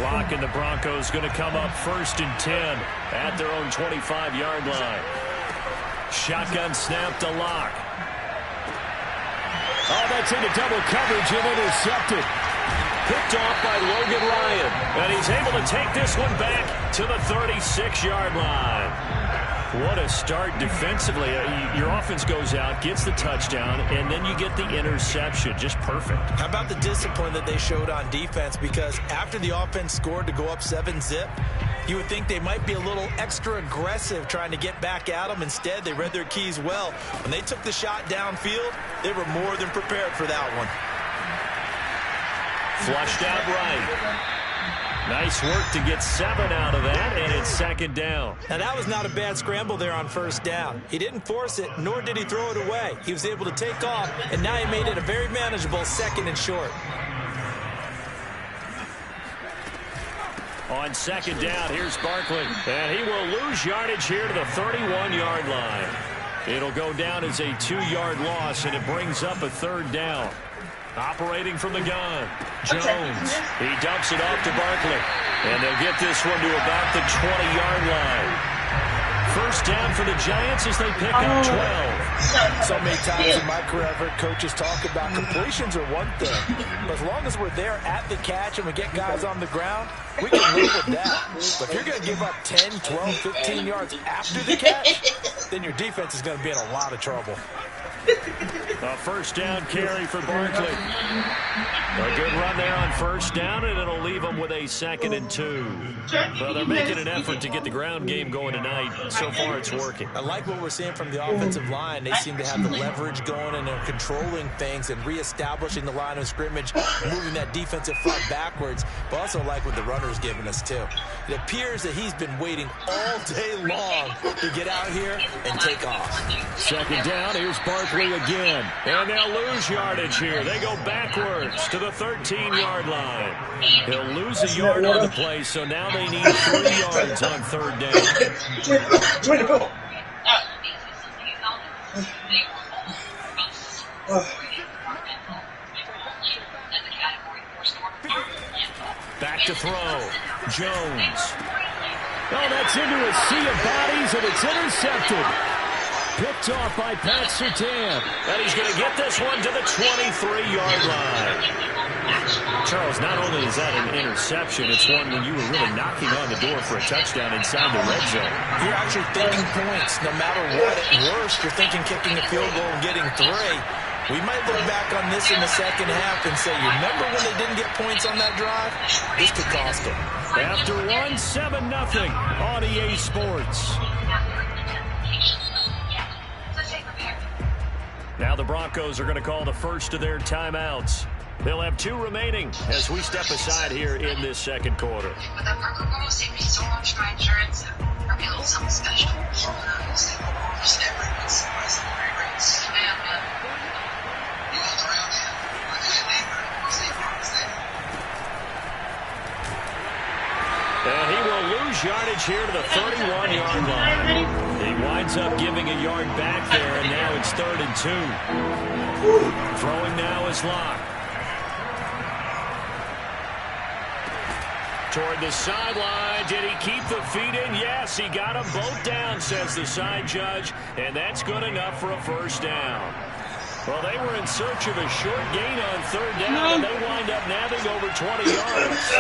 Clock and the Broncos going to come up 1st and 10 at their own 25-yard line. Shotgun snap to Lock. Oh, that's into double coverage and intercepted. Picked off by Logan Ryan. And he's able to take this one back to the 36-yard line. What a start defensively. Your offense goes out, gets the touchdown, and then you get the interception. Just perfect. How about the discipline that they showed on defense? Because after the offense scored to go up 7-zip, you would think they might be a little extra aggressive trying to get back at them. Instead, they read their keys well. When they took the shot downfield, they were more than prepared for that one. Flushed out right. Nice work to get 7 out of that, and it's 2nd down. Now, that was not a bad scramble there on 1st down. He didn't force it, nor did he throw it away. He was able to take off, and now he made it a very manageable 2nd and short. On 2nd down, here's Barkley, and he will lose yardage here to the 31-yard line. It'll go down as a 2-yard loss, and it brings up a 3rd down. Operating from the gun, Jones. He dumps it off to Barkley. And they'll get this one to about the 20-yard line. 1st down for the Giants as they pick up 12. So many times in my career I've heard coaches talk about completions are one thing. But as long as we're there at the catch and we get guys on the ground, we can live with that. But if you're going to give up 10, 12, 15 yards after the catch, then your defense is going to be in a lot of trouble. A 1st down carry for Barkley. A good run there on 1st down, and it'll leave them with a 2nd and 2. Well, they're making an effort to get the ground game going tonight. So far, it's working. I like what we're seeing from the offensive line. They seem to have the leverage going, and they're controlling things and reestablishing the line of scrimmage, moving that defensive front backwards. But also like what the runner's giving us, too. It appears that he's been waiting all day long to get out here and take off. 2nd down, here's Barkley again. And they'll lose yardage here. They go backwards to the 13-yard line. He'll lose a yard on the play, so now they need 3 yards on 3rd down. Back to throw. Jones. Oh, that's into a sea of bodies, and it's intercepted. Picked off by Pat Surtain. And he's going to get this one to the 23-yard line. Charles, not only is that an interception, it's one when you were really knocking on the door for a touchdown inside the red zone. You're actually thinking points. No matter what, at worst, you're thinking kicking a field goal and getting 3. We might look back on this in the 2nd half and say, you remember when they didn't get points on that drive? This could cost them. After 7-0 on EA Sports. Now the Broncos are going to call the first of their timeouts. They'll have 2 remaining as we step aside here in this 2nd quarter. With that Parker Bowl saved me so much my insurance. Or a little something special. Just everyone's great rates. Man. You looked around him. I did a neighbor. And he will lose yardage here to the 31-yard line. He winds up giving a yard back there, and now it's 3rd and 2. Throwing now is Lock. Toward the sideline. Did he keep the feet in? Yes, he got them both down, says the side judge, and that's good enough for a 1st down. Well, they were in search of a short gain on 3rd down, and they wind up nabbing over 20 yards.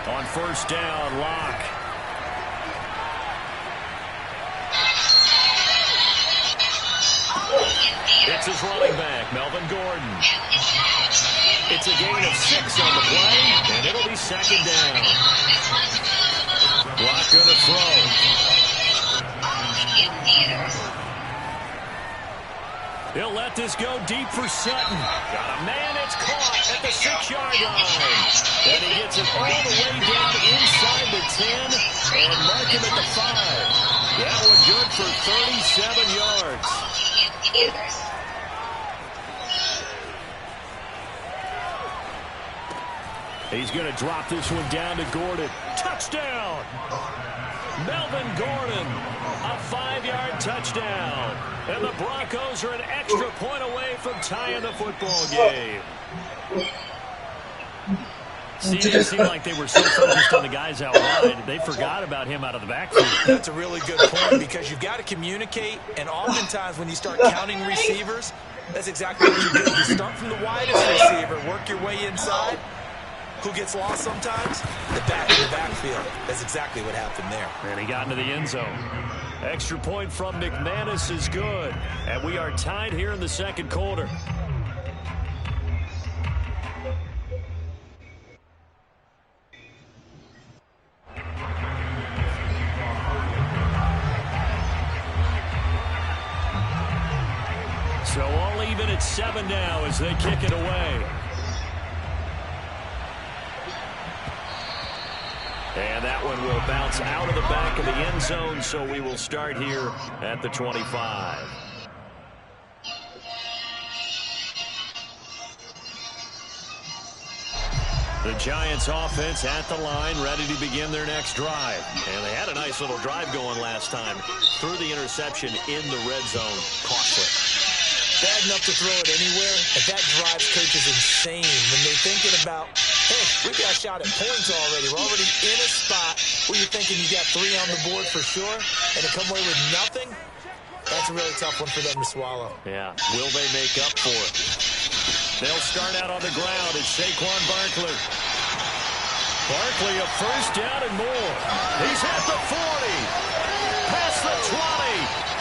On 1st down, Lock. It's his running back, Melvin Gordon. It's a gain of 6 on the play, and it'll be 2nd down. Lock going to throw. He'll let this go deep for Sutton. Got a man, it's caught at the 6-yard line. And he gets it all the way down inside the 10 and mark him at the 5. That one good for 37 yards. He's going to drop this one down to Gordon. Touchdown! Melvin Gordon, a 5-yard touchdown. And the Broncos are an extra point away from tying the football game. See, it seemed like they were so focused on the guys out wide, they forgot about him out of the backfield. That's a really good point because you've got to communicate, and oftentimes when you start counting receivers, that's exactly what you do. You start from the widest receiver, work your way inside. Who gets lost sometimes? The back in the backfield. That's exactly what happened there. And he got into the end zone. Extra point from McManus is good. And we are tied here in the second quarter. So all even at 7 now as they kick it away. And that one will bounce out of the back of the end zone, so we will start here at the 25. The Giants offense at the line, ready to begin their next drive. And they had a nice little drive going last time. Threw the interception in the red zone. Costly. Bad enough to throw it anywhere, but that drives coaches insane when they're thinking about, hey, we got a shot at points already. We're already in a spot where you're thinking you got 3 on the board for sure, and to come away with nothing, that's a really tough one for them to swallow. Yeah, will they make up for it? They'll start out on the ground. It's Saquon Barkley. Barkley a first down and more. He's at the 40. Past the 20.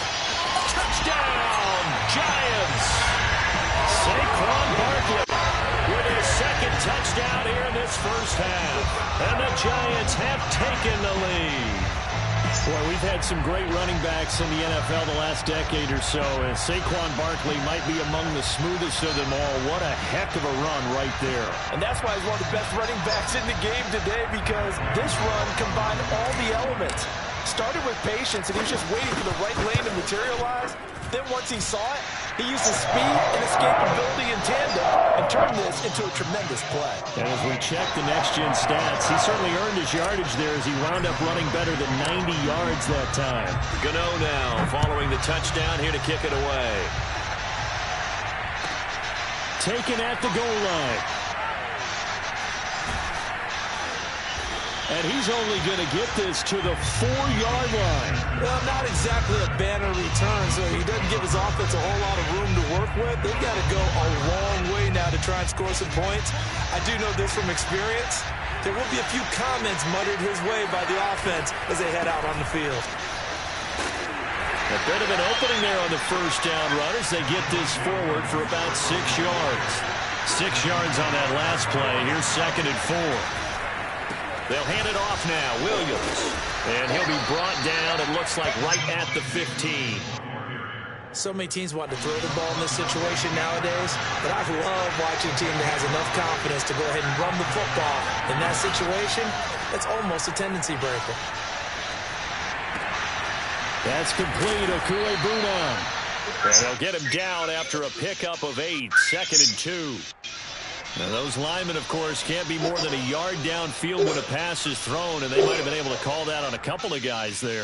Touchdown, Giants. Saquon Barkley with his second touchdown here in this first half. And the Giants have taken the lead. Boy, we've had some great running backs in the NFL the last decade or so, and Saquon Barkley might be among the smoothest of them all. What a heck of a run right there. And that's why he's one of the best running backs in the game today, because this run combined all the elements. Started with patience, and he was just waiting for the right lane to materialize. Then once he saw it, he used his speed and escapability in tandem and turned this into a tremendous play. And as we check the next-gen stats, he certainly earned his yardage there as he wound up running better than 90 yards that time. Gano now following the touchdown here to kick it away. Taken at the goal line. And he's only going to get this to the 4-yard line. Well, not exactly a banner return, so he doesn't give his offense a whole lot of room to work with. They've got to go a long way now to try and score some points. I do know this from experience. There will be a few comments muttered his way by the offense as they head out on the field. A bit of an opening there on the first down run as they get this forward for about 6 yards. 6 yards on that last play. Here's 2nd and 4. They'll hand it off now, Williams. And he'll be brought down, it looks like, right at the 15. So many teams want to throw the ball in this situation nowadays, but I love watching a team that has enough confidence to go ahead and run the football. In that situation, it's almost a tendency breaker. That's complete, Okue-Buna. And they'll get him down after a pickup of 8, 2nd and 2. Now, those linemen, of course, can't be more than a yard downfield when a pass is thrown, and they might have been able to call that on a couple of guys there.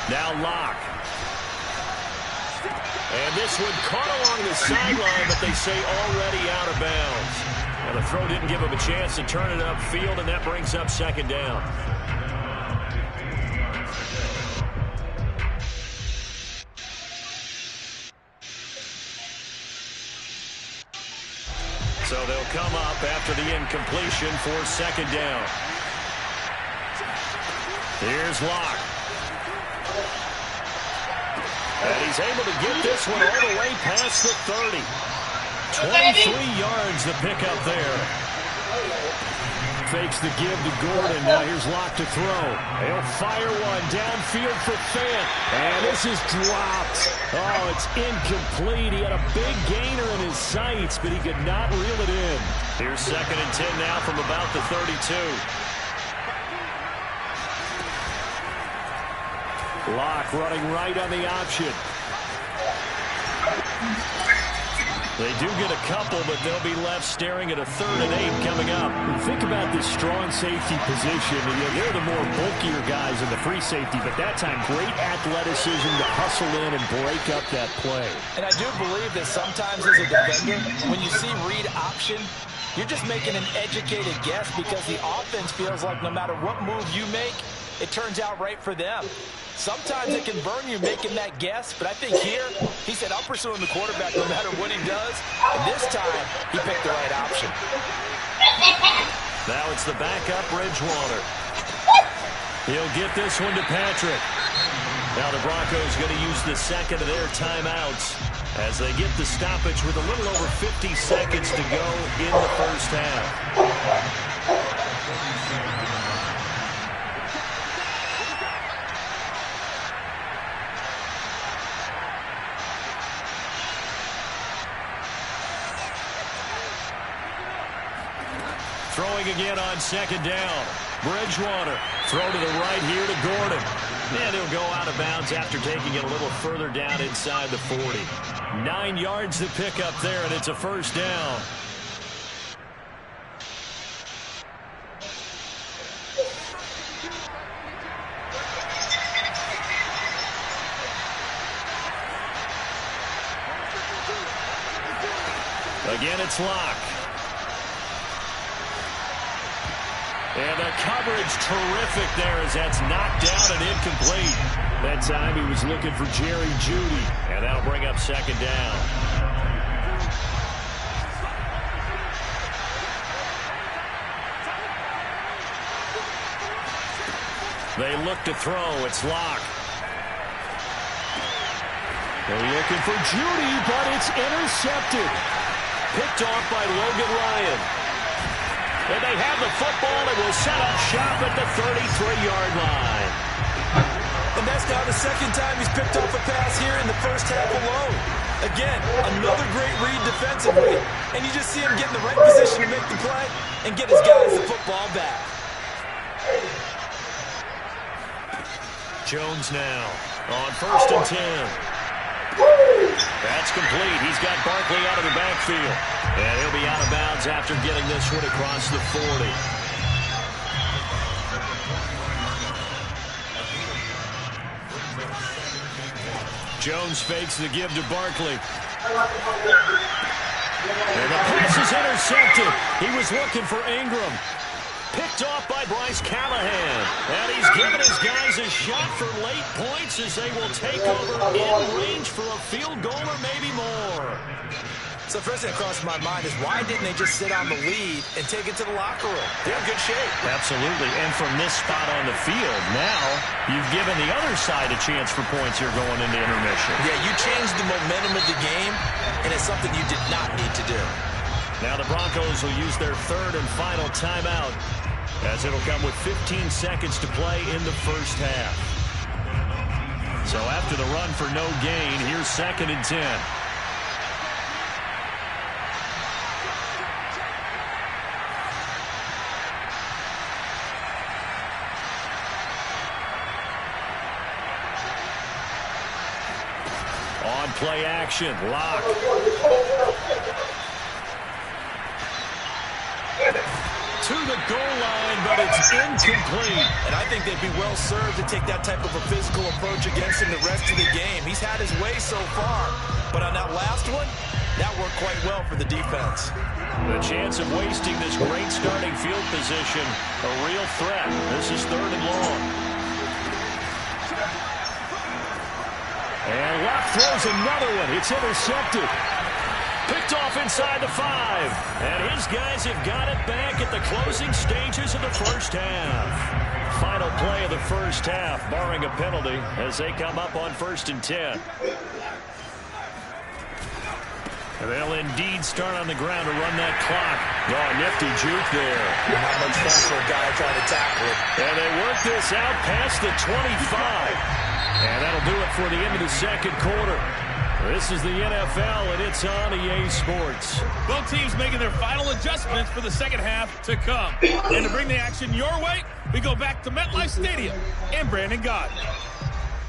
Now Locke. And this one caught along the sideline, but they say already out of bounds. And the throw didn't give him a chance to turn it upfield, and that brings up 2nd down. So they'll come up after the incompletion for 2nd down. Here's Locke. And he's able to get this one all the way past the 30. 23 yards the pickup there. Fakes the give to Gordon. Now here's Locke to throw. He'll fire one downfield for Fant. And this is dropped. Oh, it's incomplete. He had a big gainer in his sights, but he could not reel it in. Here's 2nd and 10 now from about the 32. Locke running right on the option. They do get a couple, but they'll be left staring at a 3rd and 8 coming up. And think about this strong safety position. They're the more bulkier guys in the free safety, but that time great athleticism to hustle in and break up that play. And I do believe that sometimes as a defender, when you see read option, you're just making an educated guess because the offense feels like no matter what move you make, it turns out right for them. Sometimes it can burn you making that guess, but I think here, he said, I'm pursuing the quarterback no matter what he does. And this time, he picked the right option. Now it's the backup, Bridgewater. He'll get this one to Patrick. Now the Broncos going to use the second of their timeouts as they get the stoppage with a little over 50 seconds to go in the first half. Throwing again on 2nd down. Bridgewater. Throw to the right here to Gordon. And he'll go out of bounds after taking it a little further down inside the 40. 9 yards to pick up there, and it's a first down. Again, it's Locke. And the coverage terrific there as that's knocked down and incomplete. That time he was looking for Jerry Jeudy, and that'll bring up 2nd down. They look to throw. It's Locke. They're looking for Jeudy, but it's intercepted. Picked off by Logan Ryan. And they have the football and will set up shop at the 33-yard line. And that's now the 2nd time he's picked off a pass here in the first half alone. Again, another great read defensively. And you just see him get in the right position to make the play and get his guys the football back. Jones now on 1st and 10. That's complete. He's got Barkley out of the backfield. And he'll be out of bounds after getting this one across the 40. Jones fakes the give to Barkley. And the pass is intercepted. He was looking for Ingram. Picked off by Bryce Callahan. And he's given his guys a shot for late points as they will take over in range for a field goal or maybe more. So first thing that crossed my mind is why didn't they just sit on the lead and take it to the locker room? They're in good shape. Absolutely. And from this spot on the field, now you've given the other side a chance for points here going into intermission. Yeah, you changed the momentum of the game, and it's something you did not need to do. Now the Broncos will use their 3rd and final timeout as it'll come with 15 seconds to play in the first half. So after the run for no gain, here's 2nd and 10. On play action, Locke. To the goal line, but it's incomplete. And I think they'd be well served to take that type of a physical approach against him the rest of the game. He's had his way so far, but on that last one, that worked quite well for the defense. The chance of wasting this great starting field position, a real threat. This is 3rd and long. And Locke throws another one. It's intercepted. Picked off inside the 5. And his guys have got it back at the closing stages of the first half. Final play of the first half, barring a penalty, as they come up on 1st and 10. And they'll indeed start on the ground to run that clock. Oh, nifty juke there. Not much fun for a guy trying to tackle it. And they work this out past the 25. And that'll do it for the end of the second quarter. This is the NFL, and it's on EA Sports. Both teams making their final adjustments for the second half to come. And to bring the action your way, we go back to MetLife Stadium in Brandon, God.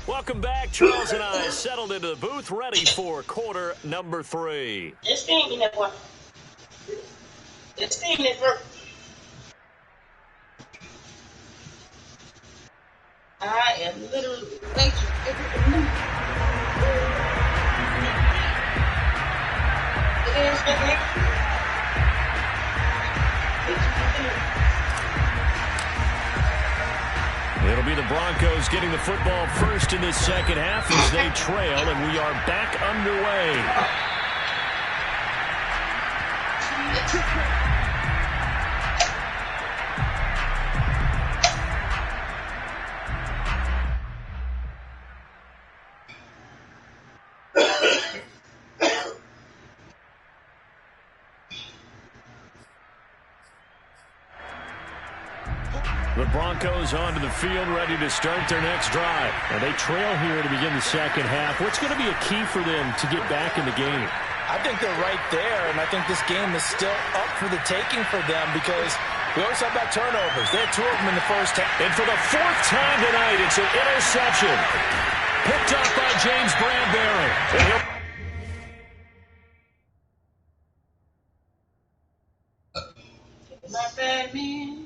Welcome back. Charles and I settled into the booth, ready for quarter number 3. This thing in that one. This thing is work. I am literally waiting every minute. It'll be the Broncos getting the football first in this second half as they trail, and we are back underway. The Broncos onto the field, ready to start their next drive. And they trail here to begin the second half. What's going to be a key for them to get back in the game? I think they're right there, and I think this game is still up for the taking for them because we always talk about turnovers. They had 2 of them in the first half. And for the 4th time tonight, it's an interception. Picked up by James Bradbury. Not bad, man.